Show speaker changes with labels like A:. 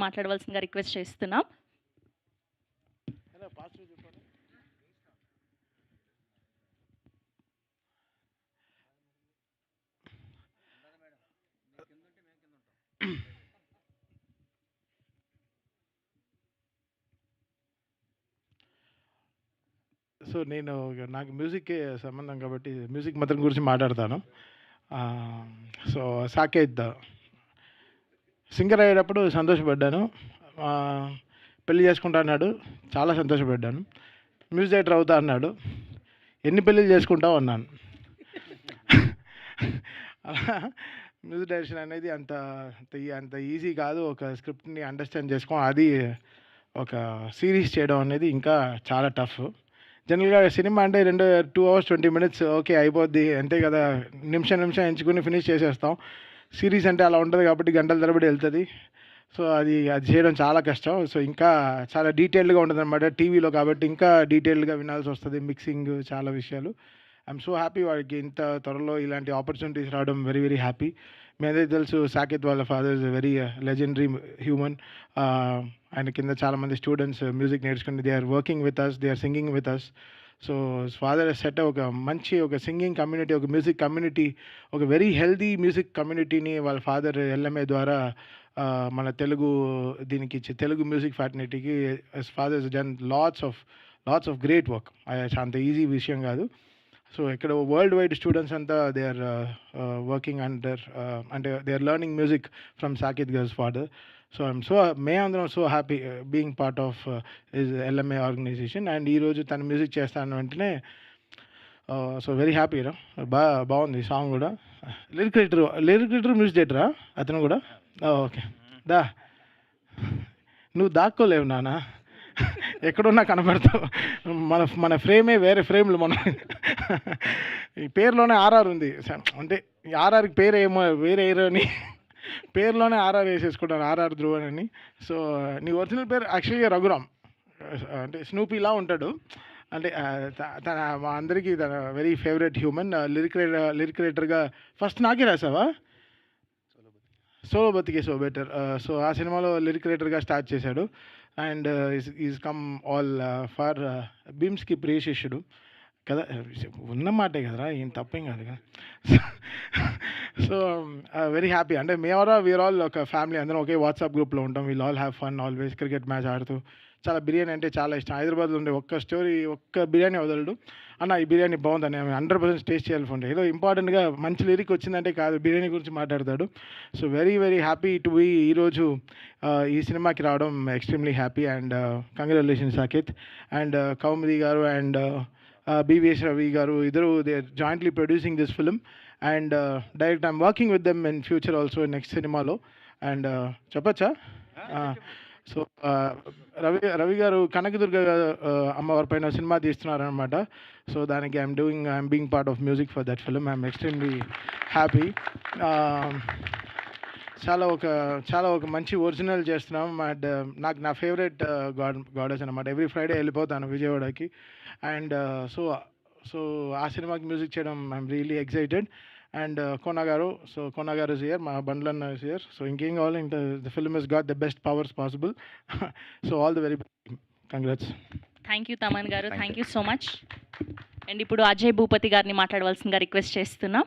A: మాట్లాడవలసిందిగా రిక్వెస్ట్ చేస్తున్నాం.
B: సో నాకు మ్యూజిక్కే సంబంధం కాబట్టి మ్యూజిక్ మాత్రం గురించి మాట్లాడతాను. సో సాకేత్ సింగర్ అయ్యేటప్పుడు సంతోషపడ్డాను. పెళ్లి చేసుకుంటా అన్నాడు, చాలా సంతోషపడ్డాను. మ్యూజిక్ డైరెక్టర్ అవుతా అన్నాడు, ఎన్ని పెళ్ళిళ్ళు చేసుకుంటావు అన్నాను. అలా మ్యూజిక్ డైరెక్షన్ అనేది అంత అంత ఈజీ కాదు. ఒక స్క్రిప్ట్ని అండర్స్టాండ్ అది ఒక సిరీస్ చేయడం అనేది ఇంకా చాలా టఫ్. జనరల్గా సినిమా అంటే 2 hours 20 minutes ఓకే అయిపోద్ది, అంతే కదా, నిమిషం ఎంచుకుని ఫినిష్ చేసేస్తాం. సిరీస్ అంటే అలా ఉంటుంది కాబట్టి గంటల తరబడి వెళ్తుంది. సో అది చేయడం చాలా కష్టం. సో ఇంకా చాలా డీటెయిల్డ్గా ఉంటుంది అనమాట. టీవీలో కాబట్టి ఇంకా డీటెయిల్డ్గా వినాల్సి వస్తుంది, మిక్సింగ్, చాలా విషయాలు. ఐఎమ్ సో హ్యాపీ వాడికి ఇంత త్వరలో ఇలాంటి ఆపర్చునిటీస్ రావడం. Very very happy. మీ అందరికీ తెలుసు సాకేత్ వాళ్ళ father is very legendary human. ఆయన కింద చాలామంది స్టూడెంట్స్ మ్యూజిక్ నేర్చుకుని they are working with us, they are singing with us. So father set ఒక మంచి ఒక సింగింగ్ కమ్యూనిటీ, ఒక మ్యూజిక్ కమ్యూనిటీ, ఒక వెరీ హెల్దీ మ్యూజిక్ కమ్యూనిటీని వాళ్ళ ఫాదర్ ఎల్ఎంఏ ద్వారా మన దీనికి ఇచ్చే తెలుగు మ్యూజిక్ ఫ్యాటర్నిటీకి father's done lots of great work. అంత ఈజీ విషయం కాదు. సో ఇక్కడ వరల్డ్ వైడ్ స్టూడెంట్స్ అంతా దే ఆర్ వర్కింగ్ అండర్, అంటే they are learning music from Saketh గర్ల్స్ ఫాదర్. సో అందరం so happy being part of his LMA organisation. And ఈరోజు తను మ్యూజిక్ చేస్తాను వెంటనే సో వెరీ హ్యాపీ రా. బాగుంది సాంగ్ కూడా. లిరిక్ రైటర్ మ్యూజిక్ డైరెక్టరా అతను కూడా? ఓకే, నువ్వు దాక్కోలేవు నాన్న, ఎక్కడున్నా కనపడతావు. మన ఫ్రేమే వేరే ఫ్రేమ్లు. ఈ పేరులోనే ఆర్ఆర్ ఉంది, అంటే ఆర్ఆర్కి పేరు ఏమో వేరే అని పేరులోనే ఆర్ఆర్ వేసేసుకుంటాను, ఆర్ఆర్ ధ్రువన్ అని. సో నీ ఒరిజినల్ పేరు యాక్చువల్గా రఘురామ్, అంటే స్నూపీలా ఉంటాడు. అంటే తన మా అందరికీ తన వెరీ ఫేవరెట్ హ్యూమన్. లిరిక్ రైటర్గా ఫస్ట్ నాకే రాసావా? Solo Bathike so better. So ఆ సినిమాలో లిరిక్ రైటర్గా స్టార్ట్ చేశాడు. And is come all for భీమ్స్కి ప్రియ శిష్యుడు కదా, ఉన్న మాటే కదరా, ఏం తప్పేం కాదు కదా. So very happy. అంటే వీఆర్ ఆల్ ఒక ఫ్యామిలీ, అందరం ఒకే వాట్సాప్ గ్రూప్లో ఉంటాం. We'll all have fun always. Cricket match ఆడుతూ చాలా బిర్యానీ అంటే చాలా ఇష్టం. హైదరాబాద్లో ఉండే ఒక్క బిర్యానీ వదలడు. అన్న ఈ బిర్యానీ బాగుందని 100% టేస్ట్ చేయాలి ఫోన్. ఏదో ఇంపార్టెంట్గా మంచి లిరిక్ వచ్చిందంటే కాదు, బిర్యానీ గురించి మాట్లాడతాడు. So very very happy to be ఈరోజు ఈ సినిమాకి రావడం. Extremely happy. And congratulations Saketh. And Kaumudi garu and BVS Ravi garu ఇద్దరు they are jointly producing this film. And direct I'm working with them in future also next సినిమాలో. అండ్ చెప్పచ్చా? So Ravi garu Kanakadurga అమ్మవారి పైన సినిమా తీస్తున్నారనమాట. సో దానికి I'm being part of music for that film. I'm extremely happy. చాలా ఒక మంచి ఒరిజినల్ చేస్తున్నాం. అండ్ నాకు నా ఫేవరెట్ గాడెస్ అనమాట. ఎవ్రీ ఫ్రైడే వెళ్ళిపోతాను విజయవాడకి. అండ్ సో ఆ సినిమాకి మ్యూజిక్ చేయడం I'm really excited. And Kona గారు ఇస్ హియర్, మా బండ్లన్న ఇస్ హియర్. సో ఇంకేం కావాలి, ఇంకా the film is got the best powers possible. So all the very congrats.
A: Thank you Thaman garu, thank you so much. And ఇప్పుడు అజయ్ భూపతి గారిని మాట్లాడవలసిందిగా రిక్వెస్ట్ చేస్తున్నాం.